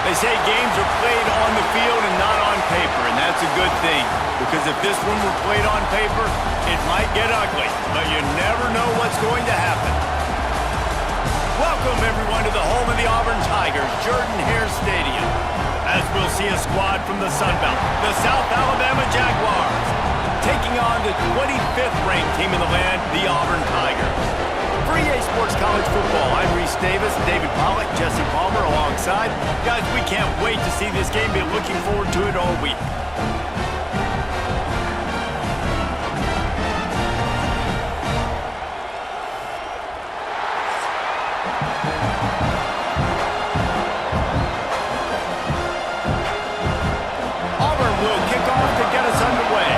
They say games are played on the field and not on paper, and that's a good thing. Because if this one were played on paper, it might get ugly. But you never know what's going to happen. Welcome, everyone, to the home of the Auburn Tigers, Jordan-Hare Stadium. As we'll see a squad from the Sun Belt, the South Alabama Jaguars, taking on the 25th ranked team in the land, the Auburn Tigers. For EA Sports College Football, I'm Reese Davis, David Pollack, Jesse Palmer alongside. Guys, we can't wait to see this game. Been looking forward to it all week. Auburn will kick off to get us underway.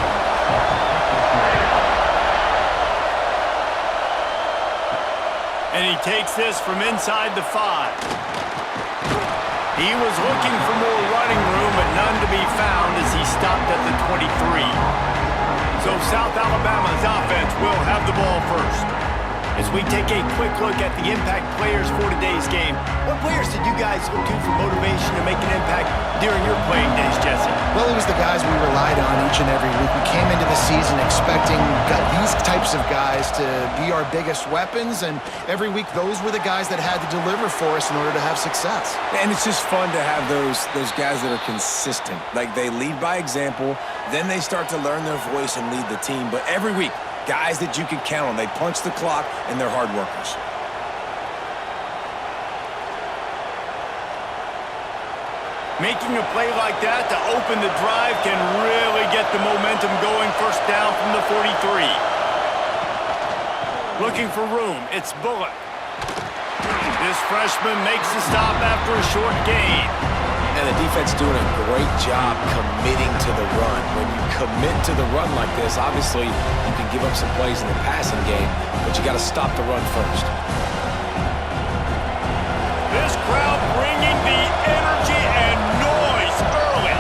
And he takes this from inside the 5. He was looking for more running room, but none to be found as he stopped at the 23. So South Alabama's offense will have the ball first. As we take a quick look at the impact players for today's game, what players did you guys look to for motivation to make an impact during your playing days, Jesse? Well, it was the guys we relied on each and every week. We came into the season expecting these types of guys to be our biggest weapons, and every week those were the guys that had to deliver for us in order to have success. And it's just fun to have those guys that are consistent. Like, they lead by example, then they start to learn their voice and lead the team. But every week, guys that you can count on. They punch the clock, and they're hard workers. Making a play like that to open the drive can really get the momentum going. First down from the 43. Looking for room. It's Bullock. This freshman makes the stop after a short gain. And the defense doing a great job committing to the run. When you commit to the run like this, obviously you can give up some plays in the passing game, but you got to stop the run first. This crowd bringing the energy and noise early.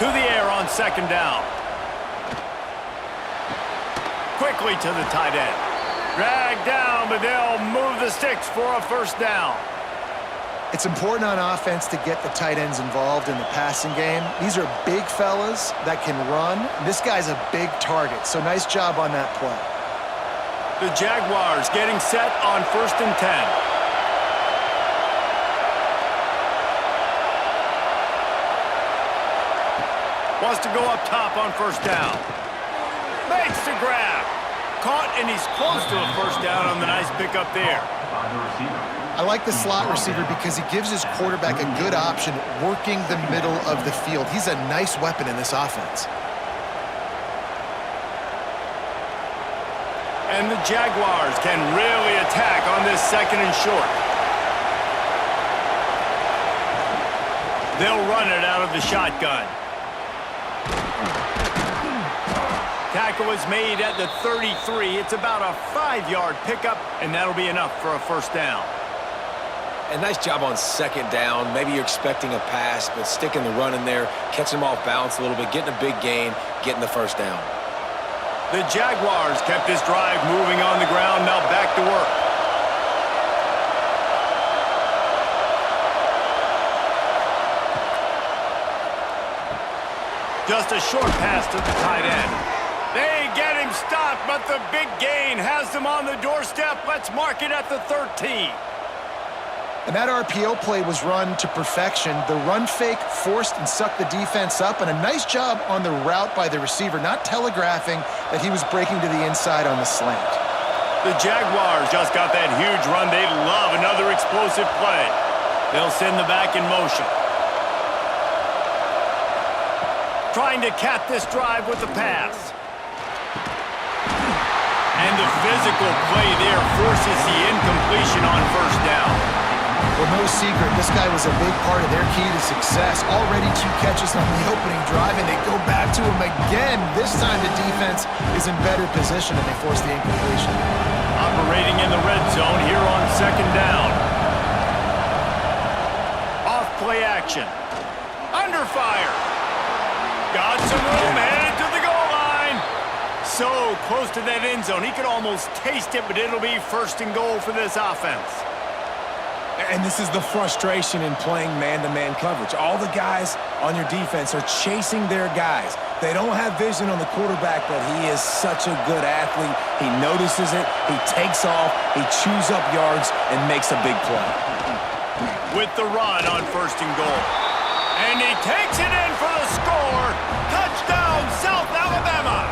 To the air on second down. Quickly to the tight end. Dragged down, but they'll move the sticks for a first down. It's important on offense to get the tight ends involved in the passing game. These are big fellas that can run. This guy's a big target, so nice job on that play. The Jaguars getting set on 1st and 10. Wants to go up top on first down. Makes the grab. Caught, and he's close to a first down on the nice pickup there. I like the slot receiver because he gives his quarterback a good option working the middle of the field. He's a nice weapon in this offense. And the Jaguars can really attack on this second and short. They'll run it out of the shotgun. Tackle is made at the 33. It's about a 5-yard pickup, and that'll be enough for a first down. And nice job on second down. Maybe you're expecting a pass, but sticking the run in there, catching them off balance a little bit, getting a big gain, getting the first down. The Jaguars kept this drive moving on the ground. Now back to work. Just a short pass to the tight end. They get him stopped, but the big gain has them on the doorstep. Let's mark it at the 13. And that RPO play was run to perfection. The run fake forced and sucked the defense up, and a nice job on the route by the receiver, not telegraphing that he was breaking to the inside on the slant. The Jaguars just got that huge run. They love another explosive play. They'll send the back in motion. Trying to cap this drive with the pass. And the physical play there forces the incompletion on first down. Well, no secret, this guy was a big part of their key to success. Already 2 catches on the opening drive, and they go back to him again. This time the defense is in better position, and they force the incompletion. Operating in the red zone here on second down. Off play action. Under fire. Got some room, headed to the goal line. So close to that end zone. He could almost taste it, but it'll be first and goal for this offense. And this is the frustration in playing man-to-man coverage. All the guys on your defense are chasing their guys. They don't have vision on the quarterback, but he is such a good athlete. He notices it, he takes off, he chews up yards, and makes a big play. With the run on 1st and goal. And he takes it in for the score. Touchdown, South Alabama.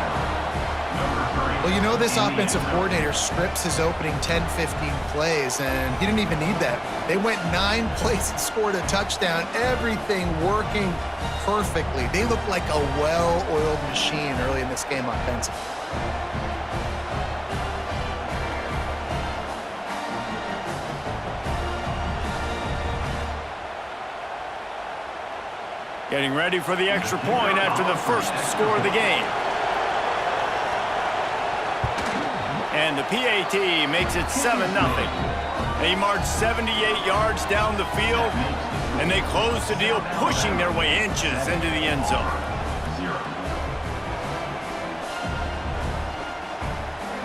Well, you know this offensive coordinator scripts his opening 10, 15 plays, and he didn't even need that. They went 9 plays and scored a touchdown, everything working perfectly. They looked like a well-oiled machine early in this game offensively. Getting ready for the extra point after the first score of the game. And the PAT makes it 7-0. They march 78 yards down the field, and they close the deal, pushing their way inches into the end zone.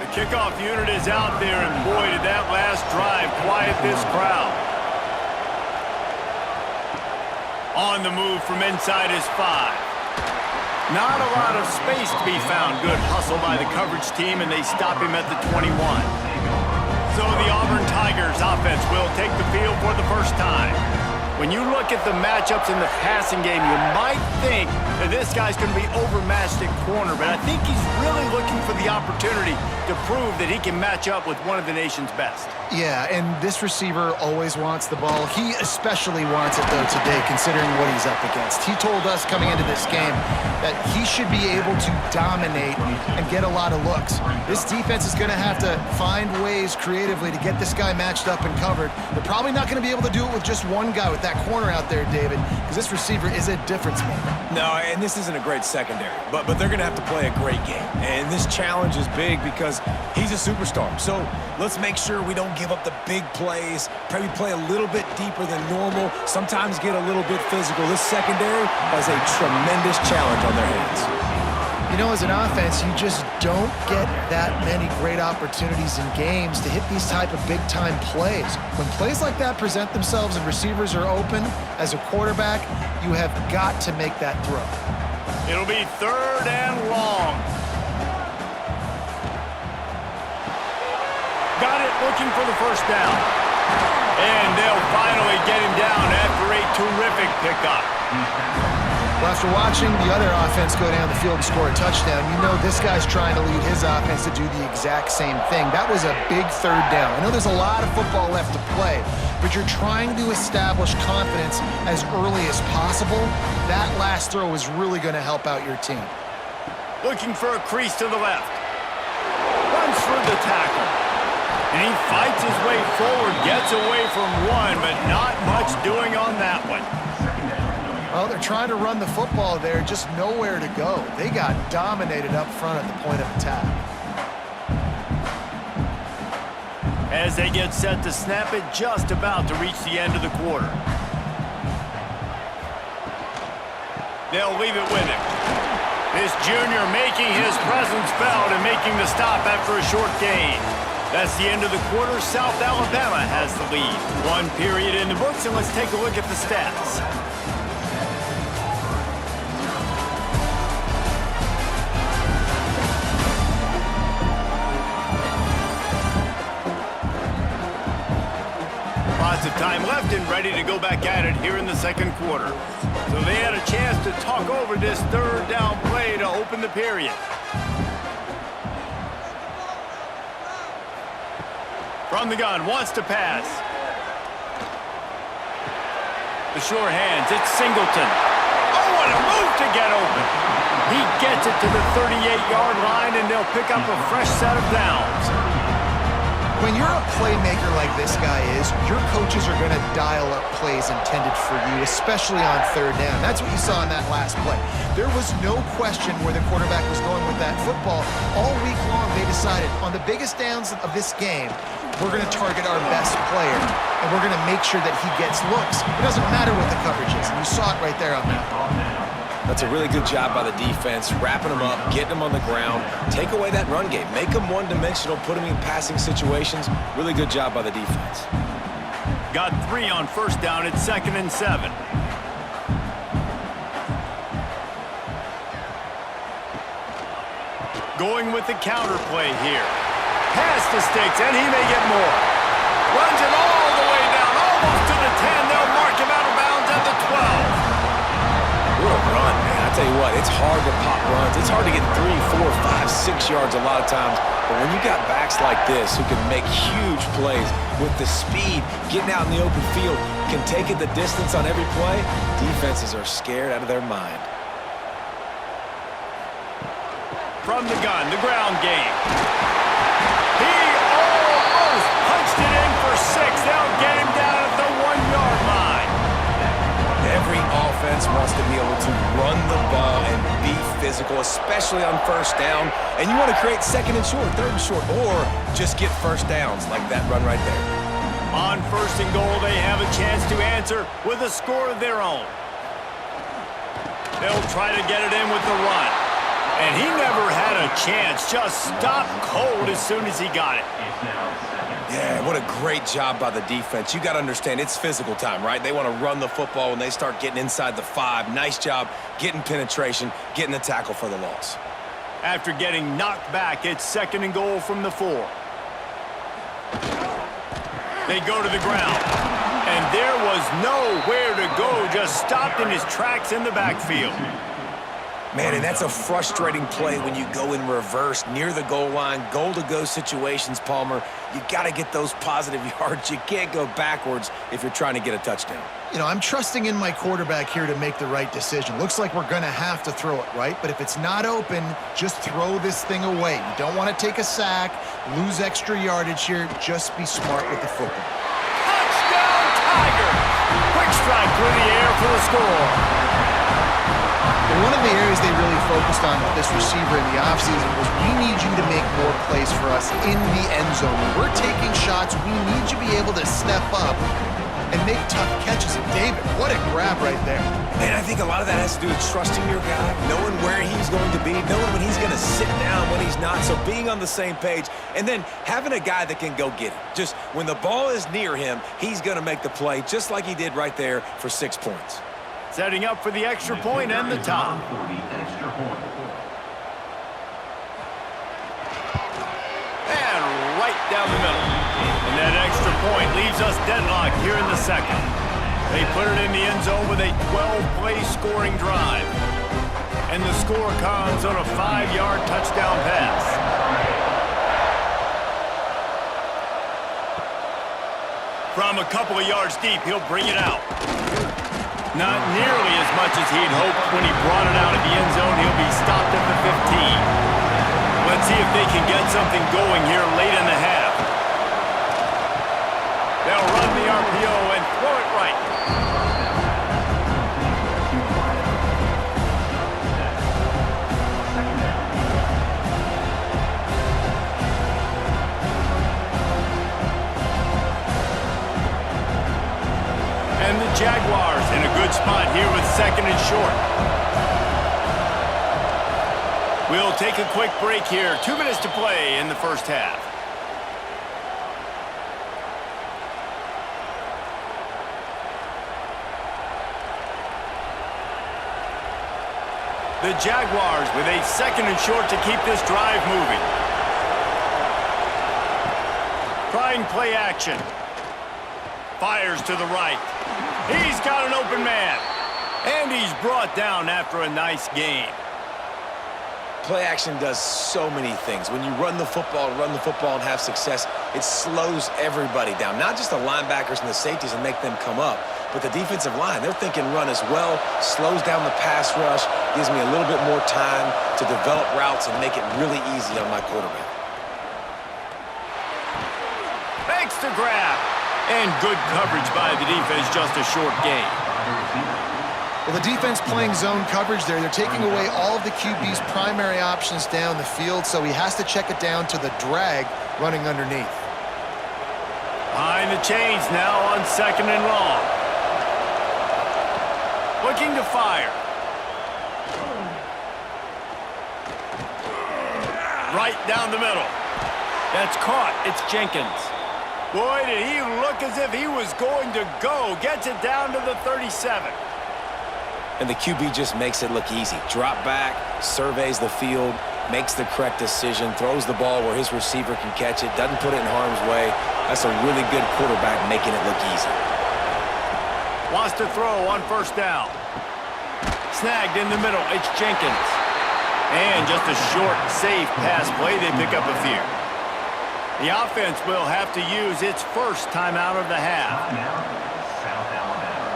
The kickoff unit is out there, and boy, did that last drive quiet this crowd. On the move from inside his 5. Not a lot of space to be found. Good hustle by the coverage team, and they stop him at the 21. So the Auburn Tigers offense will take the field for the first time. When you look at the matchups in the passing game, you might think that this guy's going to be overmatched at corner, but I think he's really looking for the opportunity to prove that he can match up with one of the nation's best. Yeah, and this receiver always wants the ball. He especially wants it, though, today, considering what he's up against. He told us coming into this game that he should be able to dominate and get a lot of looks. This defense is going to have to find ways creatively to get this guy matched up and covered. They're probably not going to be able to do it with just one guy with that corner out there, David, because this receiver is a difference maker. No, and this isn't a great secondary, but they're going to have to play a great game. And this challenge is big because he's a superstar. So let's make sure we don't give up the big plays, probably play a little bit deeper than normal, sometimes get a little bit physical. This secondary has a tremendous challenge on their hands. You know, as an offense, you just don't get that many great opportunities in games to hit these type of big-time plays. When plays like that present themselves and receivers are open, as a quarterback, you have got to make that throw. It'll be 3rd and long. Got it, looking for the first down. And they'll finally get him down after a terrific pickup. Well, after watching the other offense go down the field and score a touchdown, you know this guy's trying to lead his offense to do the exact same thing. That was a big 3rd down. I know there's a lot of football left to play, but you're trying to establish confidence as early as possible. That last throw is really going to help out your team. Looking for a crease to the left. Runs for the tackle. And he fights his way forward, gets away from one, but not much doing on that one. Well, they're trying to run the football there, just nowhere to go. They got dominated up front at the point of attack. As they get set to snap it, just about to reach the end of the quarter. They'll leave it with him. This junior making his presence felt and making the stop after a short gain. That's the end of the quarter. South Alabama has the lead. 1 period in the books, and let's take a look at the stats. Lots of time left and ready to go back at it here in the 2nd quarter. So they had a chance to talk over this 3rd down play to open the period. From the gun, wants to pass. The sure hands, it's Singleton. Oh, what a move to get open. He gets it to the 38-yard line, and they'll pick up a fresh set of downs. When you're a playmaker like this guy is, your coaches are going to dial up plays intended for you, especially on 3rd down. That's what you saw in that last play. There was no question where the quarterback was going with that football. All week long, they decided on the biggest downs of this game, we're going to target our best player, and we're going to make sure that he gets looks. It doesn't matter what the coverage is, and you saw it right there on that ball. That's a really good job by the defense, wrapping them up, getting them on the ground, take away that run game, make them one-dimensional, put them in passing situations. Really good job by the defense. Got 3 on first down. It's 2nd and 7. Going with the counter play here. Pass the sticks, and he may get more. Runs it all the way down, almost to the 10. They'll mark him out of bounds at the 12. What a run, man. I tell you what, it's hard to pop runs. It's hard to get 3, 4, 5, 6 yards a lot of times. But when you got backs like this who can make huge plays with the speed, getting out in the open field, can take it the distance on every play, defenses are scared out of their mind. From the gun, the ground game. He almost punched it in for 6. They'll get him down at the 1-yard line. Every offense wants to be able to run the ball and be physical, especially on first down. And you want to create 2nd and short, 3rd and short, or just get first downs like that run right there. On 1st and goal, they have a chance to answer with a score of their own. They'll try to get it in with the run. And he never had a chance. Just stopped cold as soon as he got it. Yeah, what a great job by the defense. You got to understand, it's physical time, right? They want to run the football when they start getting inside the 5. Nice job getting penetration, getting the tackle for the loss. After getting knocked back, it's 2nd and goal from the 4. They go to the ground. And there was nowhere to go. Just stopped in his tracks in the backfield. Man, and that's a frustrating play when you go in reverse near the goal line, goal-to-go situations, Palmer. You got to get those positive yards. You can't go backwards if you're trying to get a touchdown. You know, I'm trusting in my quarterback here to make the right decision. Looks like we're going to have to throw it, right? But if it's not open, just throw this thing away. You don't want to take a sack, lose extra yardage here. Just be smart with the football. Touchdown, Tigers! Quick strike through the air for the score. One of the areas they really focused on with this receiver in the offseason was we need you to make more plays for us in the end zone. When we're taking shots, we need you to be able to step up and make tough catches. And David, what a grab right there. Man, I think a lot of that has to do with trusting your guy, knowing where he's going to be, knowing when he's going to sit down, when he's not, so being on the same page, and then having a guy that can go get it. Just when the ball is near him, he's going to make the play just like he did right there for 6 points. Setting up for the extra point and the top. And right down the middle. And that extra point leaves us deadlocked here in the 2nd. They put it in the end zone with a 12-play scoring drive. And the score comes on a 5-yard touchdown pass. From a couple of yards deep, he'll bring it out. Not nearly as much as he'd hoped when he brought it out of the end zone. He'll be stopped at the 15. Let's see if they can get something going here late in the half. They'll run the RPO and throw it right. And the Jaguars in a good spot here with 2nd and short. We'll take a quick break here. 2 minutes to play in the first half. The Jaguars with a 2nd and short to keep this drive moving. Trying play action. Fires to the right. He's got an open man. And he's brought down after a nice gain. Play action does so many things. When you run the football and have success, it slows everybody down. Not just the linebackers and the safeties and make them come up, but the defensive line. They're thinking run as well, slows down the pass rush, gives me a little bit more time to develop routes and make it really easy on my quarterback. Makes the grab. And good coverage by the defense, just a short gain. Well, the defense playing zone coverage there. They're taking away all of the QB's primary options down the field, so he has to check it down to the drag running underneath. Behind the chains now on 2nd and long. Looking to fire. Right down the middle. That's caught. It's Jenkins. Boy, did he look as if he was going to go. Gets it down to the 37. And the QB just makes it look easy. Drop back, surveys the field, makes the correct decision, throws the ball where his receiver can catch it, doesn't put it in harm's way. That's a really good quarterback making it look easy. Wants to throw on first down. Snagged in the middle. It's Jenkins. And just a short, safe pass play. They pick up a few. The offense will have to use its first timeout of the half.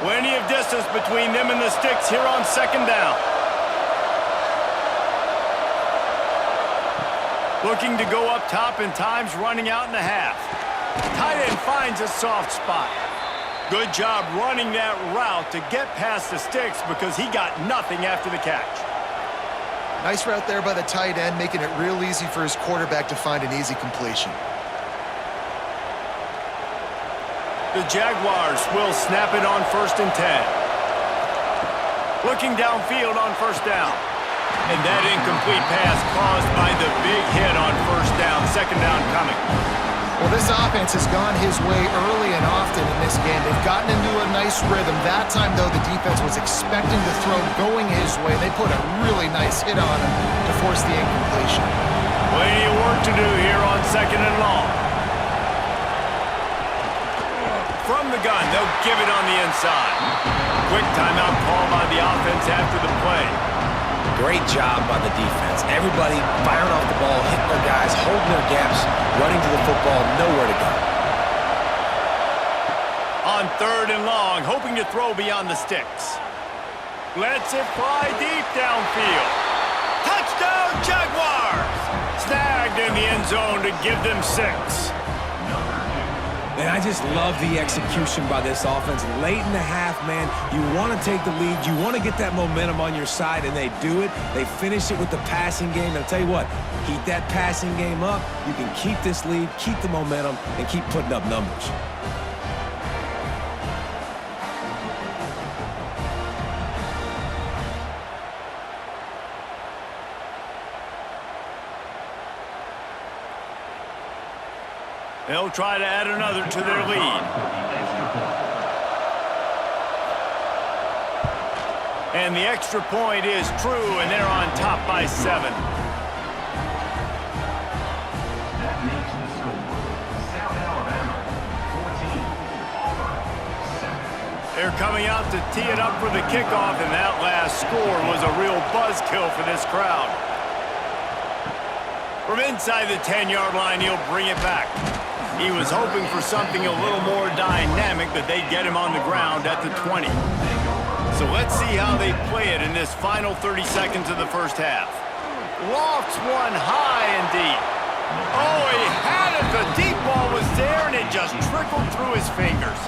Plenty of distance between them and the sticks here on second down. Looking to go up top, and time's running out in the half. Tight end finds a soft spot. Good job running that route to get past the sticks because he got nothing after the catch. Nice route there by the tight end, making it real easy for his quarterback to find an easy completion. The Jaguars will snap it on 1st and 10. Looking downfield on first down. And that incomplete pass caused by the big hit on first down. Second down coming. Well, this offense has gone his way early and often in this game. They've gotten into a nice rhythm. That time, though, the defense was expecting the throw going his way. They put a really nice hit on him to force the incompletion. Plenty of work to do here on second and long. From the gun, they'll give it on the inside. Quick timeout call by the offense after the play. Great job by the defense. Everybody firing off the ball, hitting their guys, holding their gaps, running to the football, nowhere to go. On 3rd and long, hoping to throw beyond the sticks. Lets it fly deep downfield. Touchdown, Jaguars! Snagged in the end zone to give them 6. And I just love the execution by this offense. Late in the half, man, you want to take the lead. You want to get that momentum on your side, and they do it. They finish it with the passing game. And I'll tell you what, keep that passing game up. You can keep this lead, keep the momentum, and keep putting up numbers. They'll try to add another to their lead. And the extra point is true, and they're on top by 7. That makes the score South Alabama 14, Auburn 7. They're coming out to tee it up for the kickoff, and that last score was a real buzzkill for this crowd. From inside the 10-yard line, he'll bring it back. He was hoping for something a little more dynamic, but they'd get him on the ground at the 20. So let's see how they play it in this final 30 seconds of the first half. Lofts one high and deep. Oh, he had it. The deep ball was there, and it just trickled through his fingers.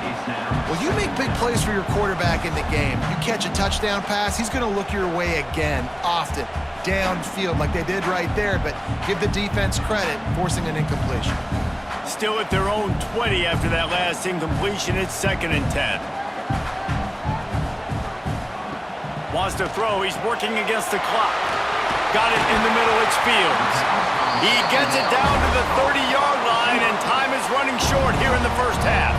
Well, you make big plays for your quarterback in the game. You catch a touchdown pass, he's going to look your way again, often, downfield like they did right there, but give the defense credit, forcing an incompletion. Still at their own 20 after that last incompletion. It's 2nd and 10. Wants to throw. He's working against the clock. Got it in the middle. It's Fields. He gets it down to the 30-yard line, and time is running short here in the first half.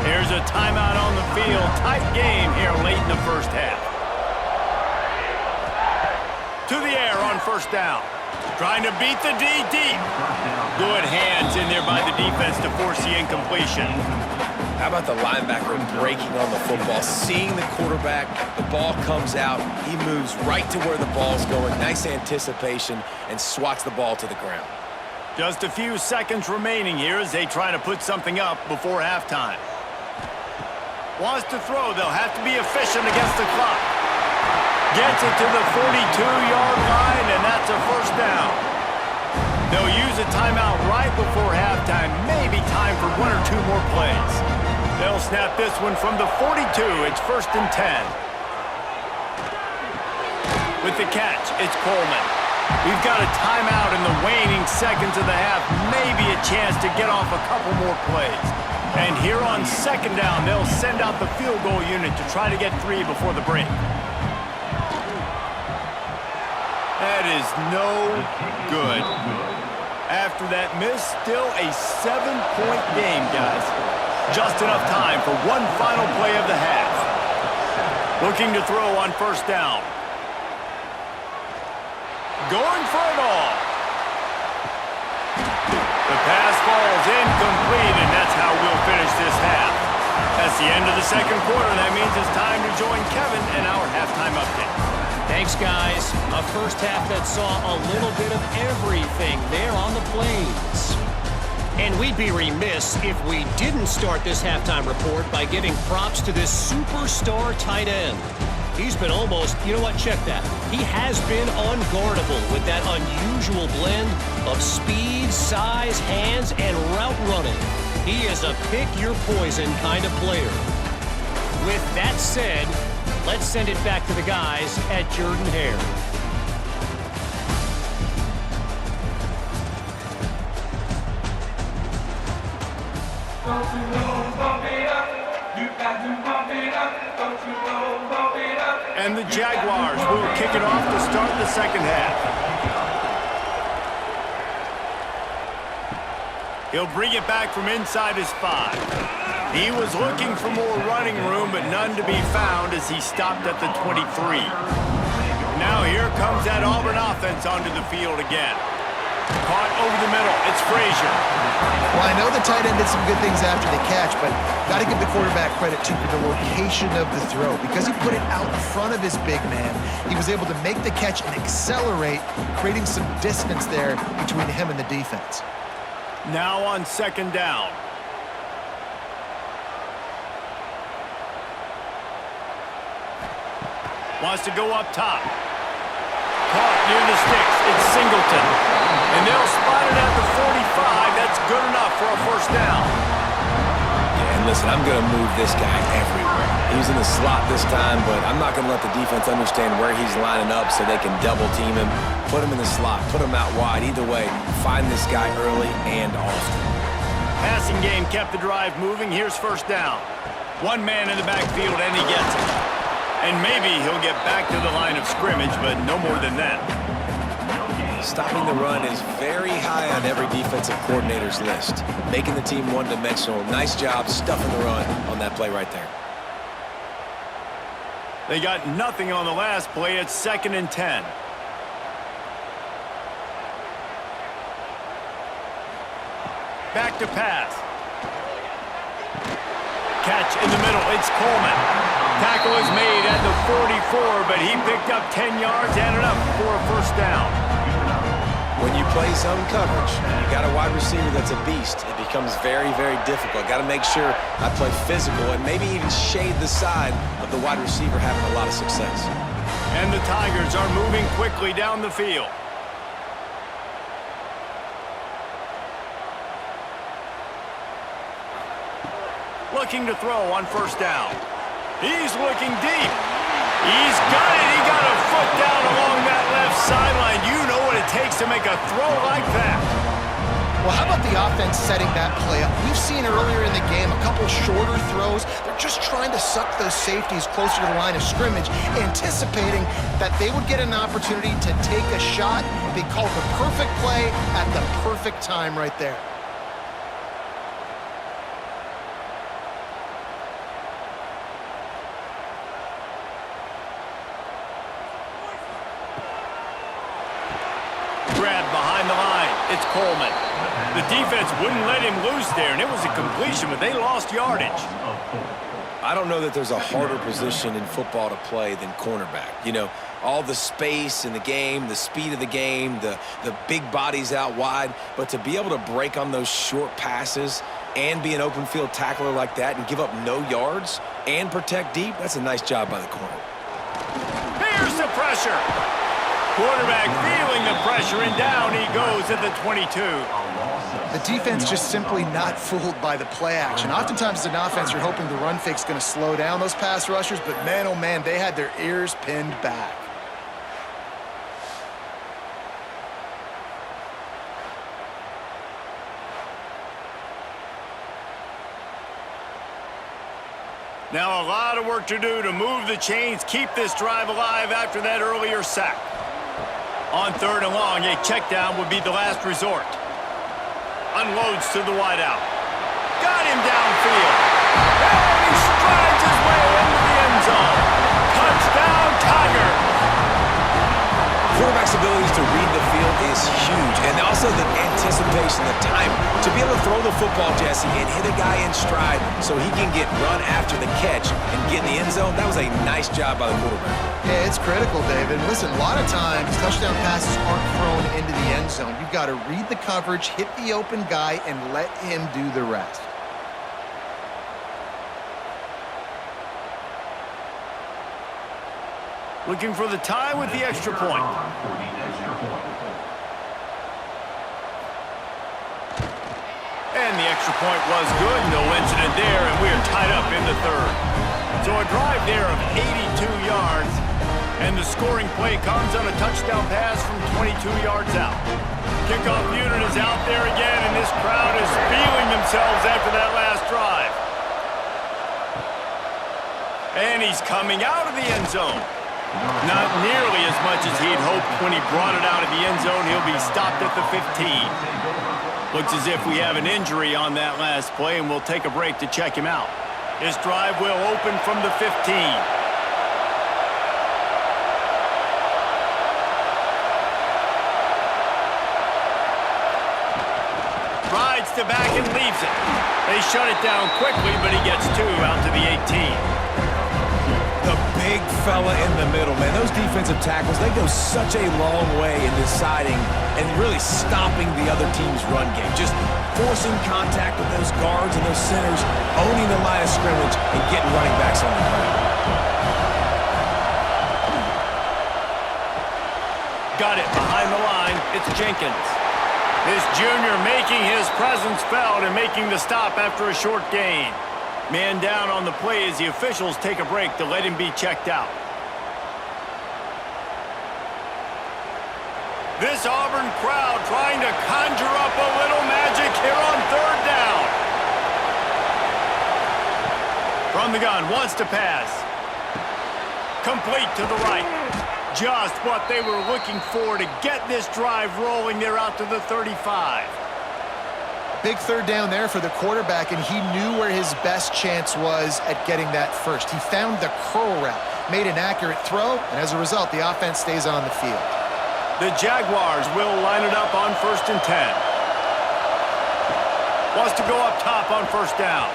Here's a timeout on the field. Tight game here late in the first half. To the air on first down. Trying to beat the D deep. Good hands in there by the defense to force the incompletion. How about the linebacker breaking on the football, seeing the quarterback, the ball comes out, he moves right to where the ball's going, nice anticipation, and swats the ball to the ground. Just a few seconds remaining here as they try to put something up before halftime. Wants to throw. They'll have to be efficient against the clock. Gets it to the 42-yard line, and that's a first down. They'll use a timeout right before halftime. Maybe time for 1 or 2 more plays. They'll snap this one from the 42. It's 1st and 10. With the catch, it's Coleman. We've got a timeout in the waning seconds of the half. Maybe a chance to get off a couple more plays. And here on second down, they'll send out the field goal unit to try to get 3 before the break. That is no good. After that miss, still a 7-point game, guys. Just enough time for one final play of the half. Looking to throw on first down. Going for it all. The pass falls incomplete, and that's how we'll finish this half. That's the end of the second quarter. That means it's time to join Kevin in our halftime update. Thanks, guys. A first half that saw a little bit of everything there on the Plains. And we'd be remiss if we didn't start this halftime report by giving props to this superstar tight end. He's been almost, you know what, check that. He has been unguardable with that unusual blend of speed, size, hands, and route running. He is a pick-your-poison kind of player. With that said, let's send it back to the guys at Jordan-Hare. Don't you know, bump it up. You got to bump it up. Don't you know, bump it up. And the Jaguars will kick it off to start the second half. He'll bring it back from inside his 5. He was looking for more running room, but none to be found as he stopped at the 23. Now here comes that Auburn offense onto the field again. Caught over the middle. It's Frazier. Well, I know the tight end did some good things after the catch, but got to give the quarterback credit, too, for the location of the throw. Because he put it out in front of his big man, he was able to make the catch and accelerate, creating some distance there between him and the defense. Now on second down. Wants to go up top. Caught near the sticks. It's Singleton. And they'll spot it at the 45. That's good enough for a first down. Yeah, and listen, I'm going to move this guy everywhere. He's in the slot this time, but I'm not going to let the defense understand where he's lining up so they can double team him, put him in the slot, put him out wide. Either way, find this guy early and often. Passing game kept the drive moving. Here's first down. One man in the backfield, and he gets it. And maybe he'll get back to the line of scrimmage, but no more than that. Stopping the run is very high on every defensive coordinator's list. Making the team one-dimensional. Nice job stuffing the run on that play right there. They got nothing on the last play. It's 2nd and 10. Back to pass. Catch in the middle. It's Coleman. Tackle is made at the 44, but he picked up 10 yards and enough for a first down. When you play zone coverage, you got a wide receiver that's a beast. It becomes very, very difficult. Got to make sure I play physical and maybe even shade the side of the wide receiver having a lot of success. And the Tigers are moving quickly down the field. Looking to throw on first down. He's looking deep. He's got it. He got a foot down along that left sideline. You know what it takes to make a throw like that. Well, how about the offense setting that play up? We've seen earlier in the game a couple shorter throws. They're just trying to suck those safeties closer to the line of scrimmage, anticipating that they would get an opportunity to take a shot. They called the perfect play at the perfect time right there. Grab behind the line. It's Coleman. The defense wouldn't let him loose there, and it was a completion, but they lost yardage. I don't know that there's a harder position in football to play than cornerback. You know, all the space in the game, the speed of the game, the big bodies out wide. But to be able to break on those short passes and be an open field tackler like that and give up no yards and protect deep, that's a nice job by the corner. Here's the pressure. Quarterback feeling the pressure, and down he goes at the 22. The defense just simply not fooled by the play action. Oftentimes as an offense, you're hoping the run fake's going to slow down those pass rushers, but man, oh man, they had their ears pinned back. Now a lot of work to do to move the chains, keep this drive alive after that earlier sack. On 3rd and long, a check down would be the last resort. Unloads to the wideout. Got him downfield. And he strides his way into the end zone. Touchdown, Tigers. Quarterback's abilities to read the field is huge, and also the anticipation, the time to be able to throw the football, Jesse, and hit a guy in stride so he can get run after the catch and get in the end zone. That was a nice job by the quarterback. Yeah, it's critical, David. Listen, a lot of times touchdown passes aren't thrown into the end zone. You've got to read the coverage, hit the open guy, and let him do the rest. Looking for the tie with the extra point. And the extra point was good. No incident there, and we are tied up in the third. So a drive there of 82 yards, and the scoring play comes on a touchdown pass from 22 yards out. Kickoff unit is out there again, and this crowd is feeling themselves after that last drive. And he's coming out of the end zone. Not nearly as much as he'd hoped when he brought it out of the end zone. He'll be stopped at the 15. Looks as if we have an injury on that last play, and we'll take a break to check him out. This drive will open from the 15. Rides to back and leaves it. They shut it down quickly, but he gets two out to the 18. The big fella in the middle, man. Those defensive tackles, they go such a long way in deciding and really stopping the other team's run game. Just forcing contact with those guards and those centers, owning the line of scrimmage, and getting running backs on the ground. Got it behind the line. It's Jenkins. This junior making his presence felt and making the stop after a short gain. Man down on the play as the officials take a break to let him be checked out. This Auburn crowd trying to conjure up a little magic here on third down. From the gun, wants to pass. Complete to the right. Just what they were looking for to get this drive rolling. They're out to the 35. Big third down there for the quarterback, and he knew where his best chance was at getting that first. He found the curl route, made an accurate throw, and as a result, the offense stays on the field. The Jaguars will line it up on 1st and 10. Wants to go up top on first down.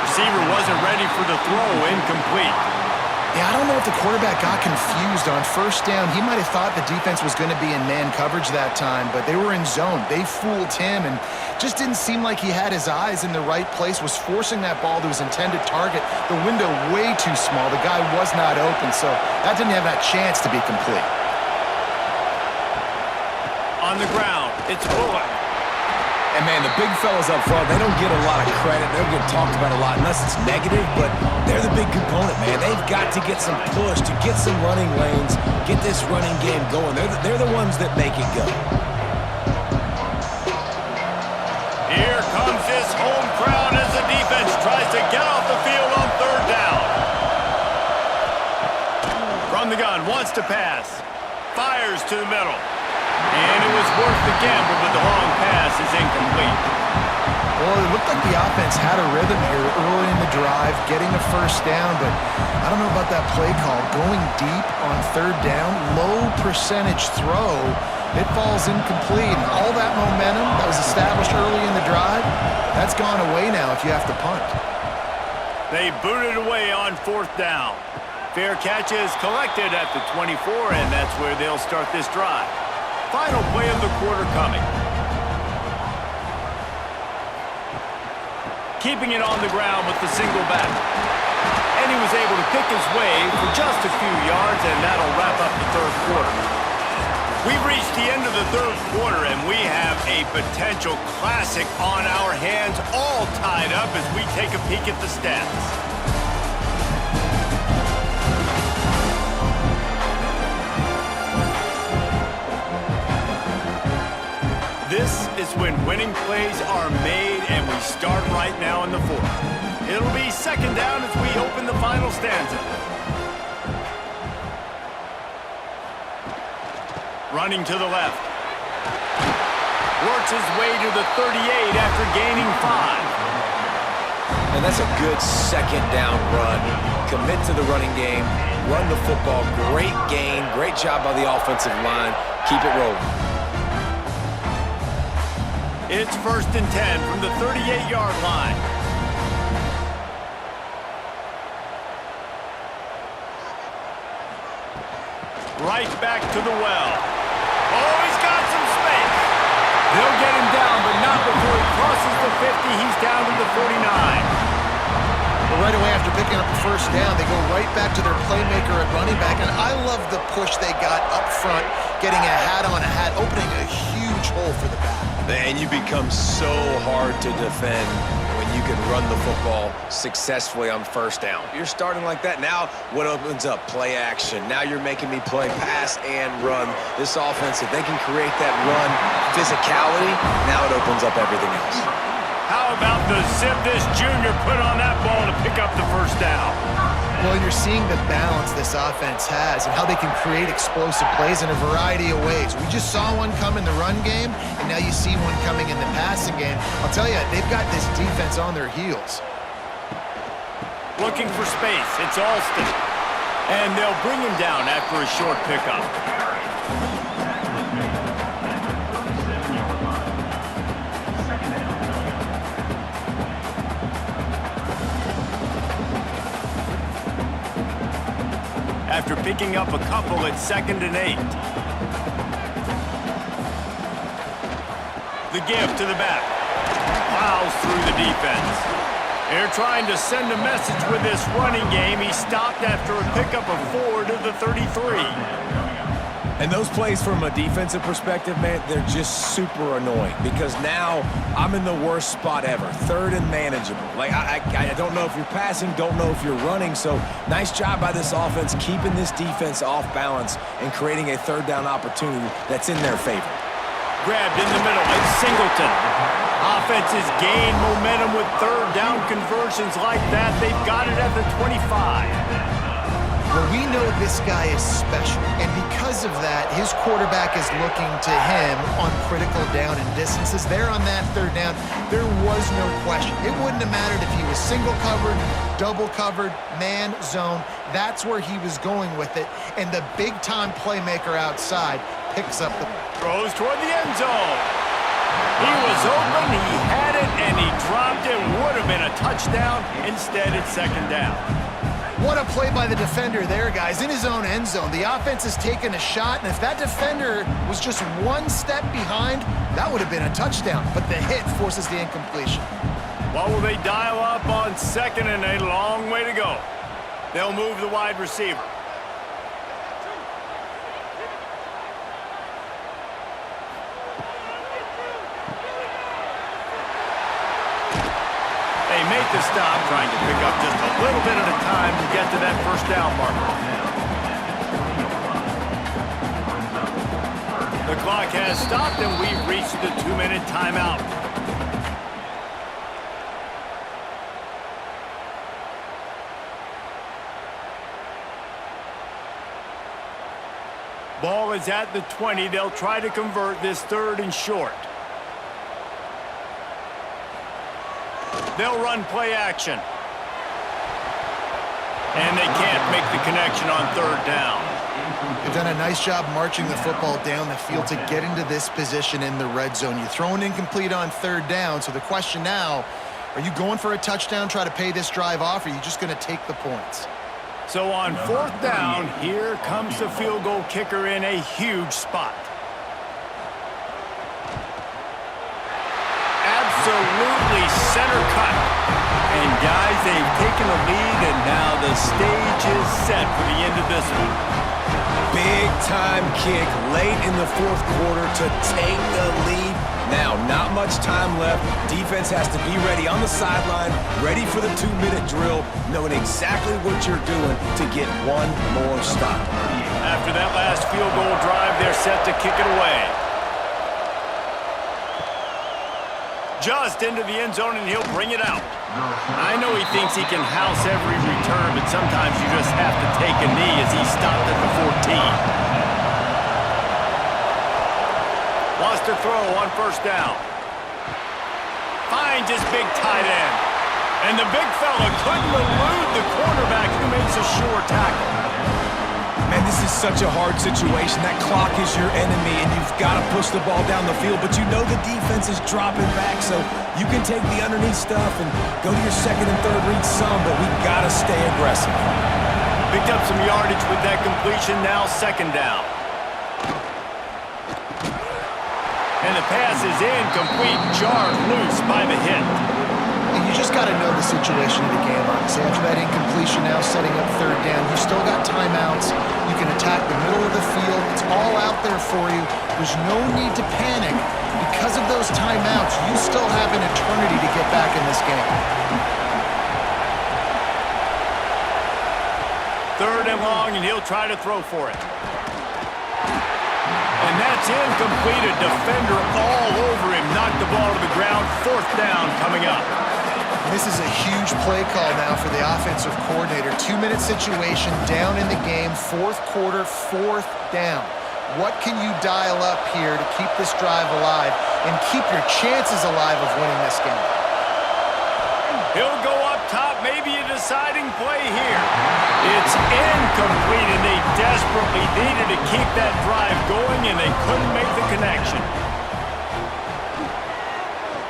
Receiver wasn't ready for the throw, incomplete. Yeah, I don't know if the quarterback got confused on first down. He might have thought the defense was going to be in man coverage that time, but they were in zone. They fooled him and just didn't seem like he had his eyes in the right place, was forcing that ball to his intended target. The window way too small. The guy was not open, so that didn't have that chance to be complete. On the ground, it's Bullock. And, man, the big fellas up front, they don't get a lot of credit. They don't get talked about a lot unless it's negative, but they're the big component, man. They've got to get some push, to get some running lanes, get this running game going. They're the ones that make it go. Here comes this home crowd as the defense tries to get off the field on third down. From the gun, wants to pass. Fires to the middle. And it was worth the gamble, but the long pass is incomplete. Well, it looked like the offense had a rhythm here early in the drive, getting a first down, but I don't know about that play call. Going deep on third down, low percentage throw, it falls incomplete. And all that momentum that was established early in the drive, that's gone away now if you have to punt. They booted away on fourth down. Fair catch is collected at the 24, and that's where they'll start this drive. Final play of the quarter coming. Keeping it on the ground with the single back. And he was able to pick his way for just a few yards, and that'll wrap up the third quarter. We've reached the end of the third quarter, and we have a potential classic on our hands, all tied up as we take a peek at the stats. This is when winning plays are made, and we start right now in the fourth. It'll be second down as we open the final stanza. Running to the left. Works his way to the 38 after gaining 5. And that's a good second down run. Commit to the running game, run the football, great gain, great job by the offensive line. Keep it rolling. It's 1st and 10 from the 38-yard line. Right back to the well. Oh, he's got some space. They'll get him down, but not before he crosses the 50. He's down to the 49. Well, right away after picking up the first down, they go right back to their playmaker at running back. And I love the push they got up front, getting a hat on a hat, opening a huge hole for the back. And you become so hard to defend when you can run the football successfully on first down. You're starting like that. Now what opens up? Play action. Now you're making me play pass and run. This offense, if they can create that run physicality, now it opens up everything else. How about the zip this junior put on that ball to pick up the first down? Well, you're seeing the balance this offense has and how they can create explosive plays in a variety of ways. We just saw one come in the run game, and now you see one coming in the passing game. I'll tell you, they've got this defense on their heels. Looking for space. It's Alston. And they'll bring him down after a short pickup. After picking up a couple, it's 2nd and 8. The give to the back. Plows through the defense. They're trying to send a message with this running game. He stopped after a pickup of 4 to the 33. And those plays from a defensive perspective, man, they're just super annoying because now I'm in the worst spot ever, 3rd and manageable. Like, I don't know if you're passing, don't know if you're running, so nice job by this offense keeping this defense off balance and creating a 3rd down opportunity that's in their favor. Grabbed in the middle, it's Singleton. Offenses gain momentum with 3rd down conversions like that. They've got it at the 25. Well, we know this guy is special, and because of that, his quarterback is looking to him on critical down and distances. There on that 3rd down, there was no question. It wouldn't have mattered if he was single covered, double covered, man, zone. That's where he was going with it, and the big-time playmaker outside picks up the... Throws toward the end zone. He was open, he had it, and he dropped it. Would have been a touchdown. Instead, it's 2nd down. What a play by the defender there, guys, in his own end zone. The offense has taken a shot, and if that defender was just one step behind, that would have been a touchdown. But the hit forces the incompletion. What will they dial up on 2nd and 8? Long way to go. They'll move the wide receiver. They make the stop, trying to pick up just a little bit at a time to get to that first down marker. The clock has stopped, and we've reached the 2-minute timeout. Ball is at the 20. They'll try to convert this 3rd and short. They'll run play action. And they can't make the connection on 3rd down. They've done a nice job marching the football down the field to get into this position in the red zone. You throw an incomplete on 3rd down, so the question now, are you going for a touchdown, try to pay this drive off, or are you just going to take the points? So on 4th down, here comes the field goal kicker in a huge spot. Absolutely center cut. And guys, they've taken a lead, and now the stage is set for the end of this one. Big time kick late in the 4th quarter to take the lead. Now, not much time left. Defense has to be ready on the sideline, ready for the 2-minute drill, knowing exactly what you're doing to get one more stop. After that last field goal drive, they're set to kick it away. Just into the end zone, and he'll bring it out. I know he thinks he can house every return, but sometimes you just have to take a knee as he stopped at the 14. Lost to throw on first down. Finds his big tight end. And the big fella couldn't elude the quarterback who makes a sure tackle. Man, this is such a hard situation. That clock is your enemy, and you've got to push the ball down the field, but you know the defense is dropping back, so you can take the underneath stuff and go to your second and third read some, but we got to stay aggressive. Picked up some yardage with that completion, now second down. And the pass is incomplete, jarred loose by the hit. And you just got to know the situation of the game, honestly. After that incompletion, now setting up third down, you've still got timeouts. You can attack the middle of the field. It's all out there for you. There's no need to panic. Because of those timeouts, you still have an eternity to get back in this game. Third and long, and he'll try to throw for it. And that's incomplete. A defender all over him. Knocked the ball to the ground. Fourth down coming up. This is a huge play call now for the offensive coordinator. 2-minute situation, down in the game, fourth quarter, fourth down. What can you dial up here to keep this drive alive and keep your chances alive of winning this game? He'll go up top, maybe a deciding play here. It's incomplete, and they desperately needed to keep that drive going, and they couldn't make the connection.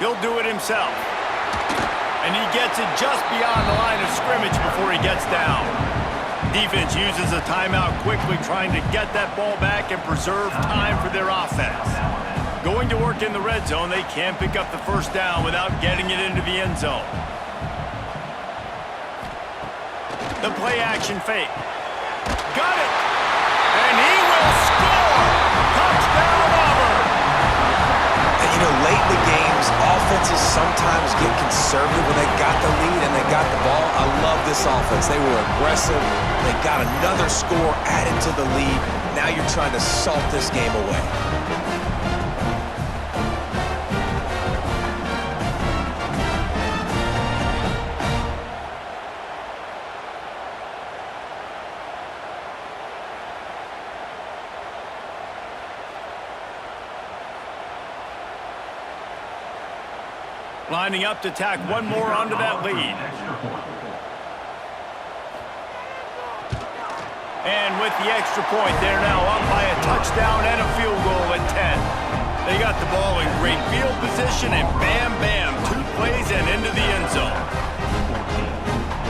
He'll do it himself. And he gets it just beyond the line of scrimmage before he gets down. Defense uses a timeout quickly, trying to get that ball back and preserve time for their offense. Going to work in the red zone, they can't pick up the first down without getting it into the end zone. The play action fake. Got it! And he will score! Touchdown, Auburn! And you know, late in the games, offenses sometimes get conservative when they got the lead and they got the ball. I love this offense. They were aggressive. They got another score added to the lead. Now you're trying to salt this game away. Lining up to tack one more onto that lead. And with the extra point, they're now up by a touchdown and a field goal at 10. They got the ball in great field position, and bam, bam, 2 plays and into the end zone.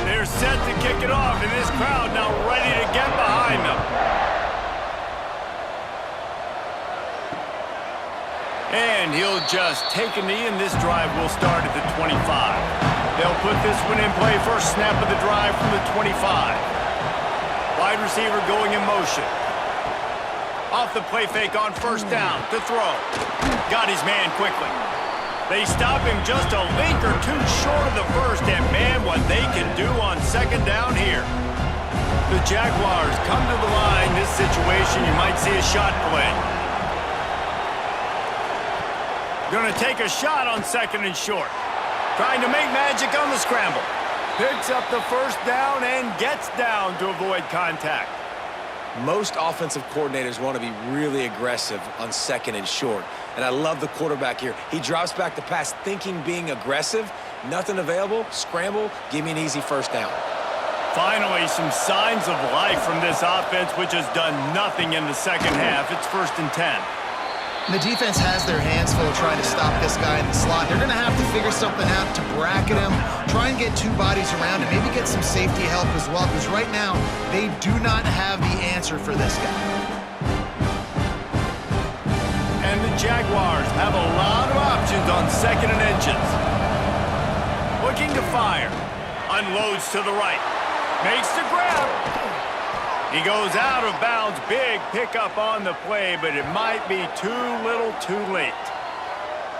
They're set to kick it off, and this crowd now ready to get behind them. And he'll just take a knee, and this drive will start at the 25. They'll put this one in play. First snap of the drive from the 25. Wide receiver going in motion. Off the play fake on first down to throw. Got his man quickly. They stop him just a link or two short of the first, and man, what they can do on second down here. The Jaguars come to the line. This situation, you might see a shot play. Going to take a shot on second and short. Trying to make magic on the scramble. Picks up the first down and gets down to avoid contact. Most offensive coordinators want to be really aggressive on second and short. And I love the quarterback here. He drops back the pass thinking being aggressive. Nothing available. Scramble. Give me an easy first down. Finally, some signs of life from this offense, which has done nothing in the second half. It's 1st and 10. The defense has their hands full trying to stop this guy in the slot. They're going to have to figure something out to bracket him, try and get 2 bodies around him, maybe get some safety help as well, because right now they do not have the answer for this guy. And the Jaguars have a lot of options on second and inches. Looking to fire. Unloads to the right. Makes the grab. He goes out of bounds. Big pickup on the play, but it might be too little too late.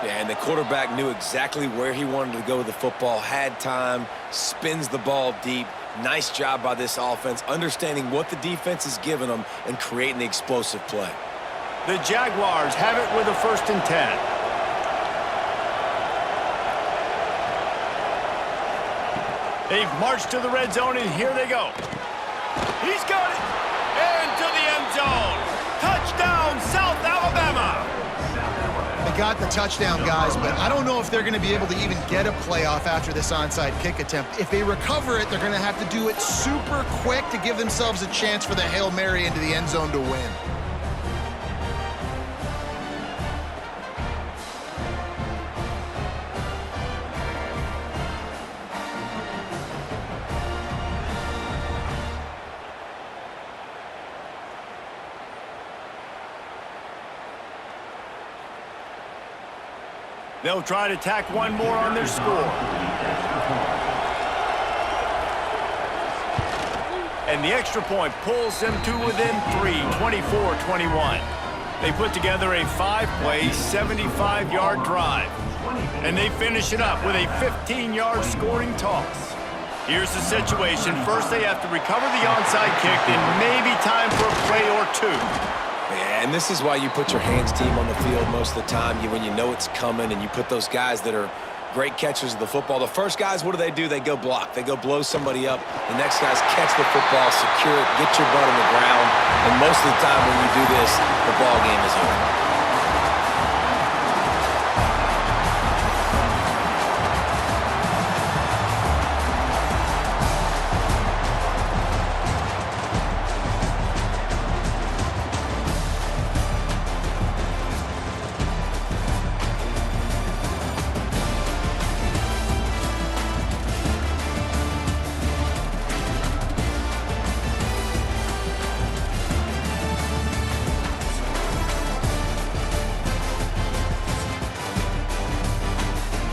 Yeah, and the quarterback knew exactly where he wanted to go with the football, had time, spins the ball deep. Nice job by this offense, understanding what the defense is giving them and creating the explosive play. The Jaguars have it with a 1st and 10. They've marched to the red zone, and here they go. He's got it. And to the end zone. Touchdown, South Alabama. We got the touchdown, guys, but I don't know if they're going to be able to even get a playoff after this onside kick attempt. If they recover it, they're going to have to do it super quick to give themselves a chance for the Hail Mary into the end zone to win. They'll try to tack one more on their score. And the extra point pulls them to within 3, 24-21. They put together a 5-play, 75-yard drive. And they finish it up with a 15-yard scoring toss. Here's the situation. First, they have to recover the onside kick, and maybe time for a play or two. Yeah, and this is why you put your hands team on the field most of the time. When you know it's coming, and you put those guys that are great catchers of the football. The first guys, what do? They go block. They go blow somebody up. The next guys catch the football, secure it, get your butt on the ground. And most of the time when you do this, the ball game is over.